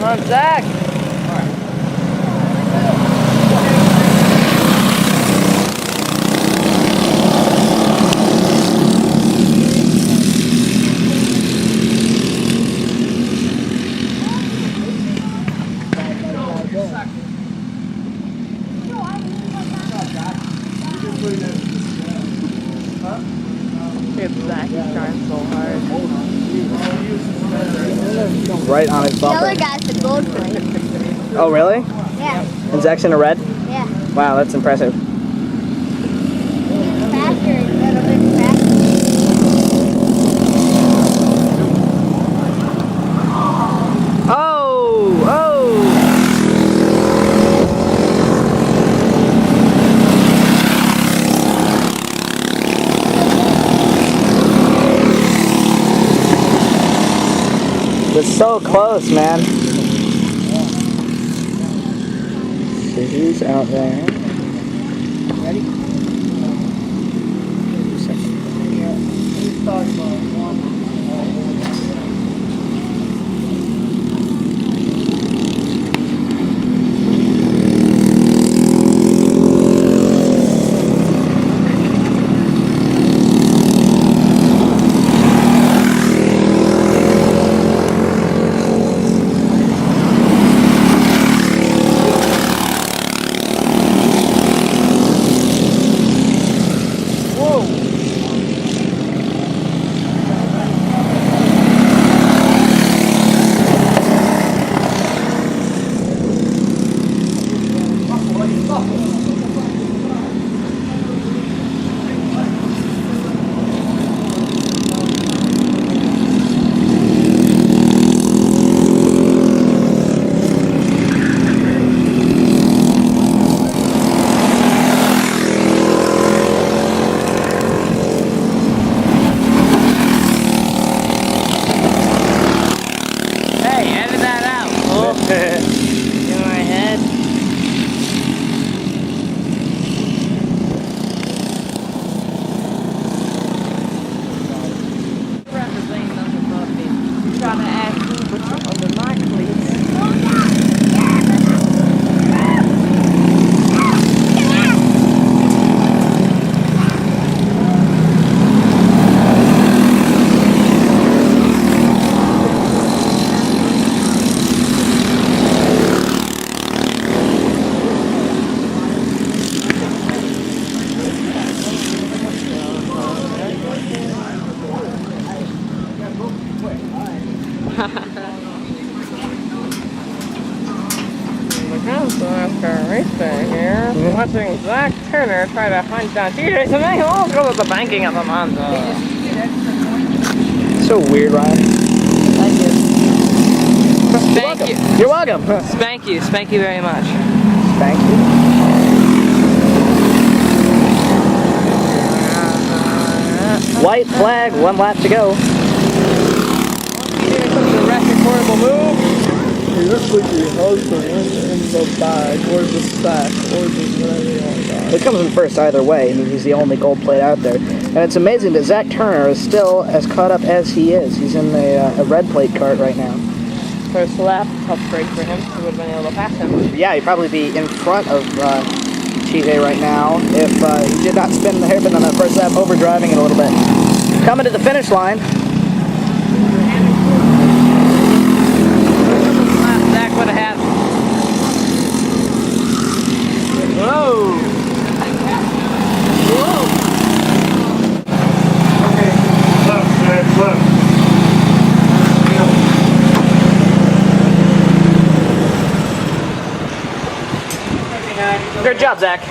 on, Zach. Zach is trying so hard. Right on his The bumper. other guy's the gold plate. Oh, really? Yeah. And Zach's in a red? Yeah. Wow, that's impressive. He's faster, a little bit faster. Oh! Oh! It's so close, man. So he's out there. Ready? In my head. Trying to ask me what's under my cleats. NASKART Raceday here. Watching Zach Turner try to hunt down TJ to make him all go to the banking of the Monza. So weird, Ryan. Thank you. Thank you. You're welcome. Spank you. Spank you very much. Thank you. White flag, 1 lap to go. Here comes the horrible move. He looks like he holds the one in the bag, or the sack, or just whatever you want. It comes in first either way. I mean, he's the only gold plate out there. And it's amazing that Zach Turner is still as caught up as he is. He's in a red plate cart right now. First lap, tough break for him. He would have been able to pass him. Yeah, he'd probably be in front of TJ right now if he did not spin the hairpin on that first lap, overdriving it a little bit. Coming to the finish line. Zach would have had. Whoa! Whoa! Okay, left, left. Good job, Zach.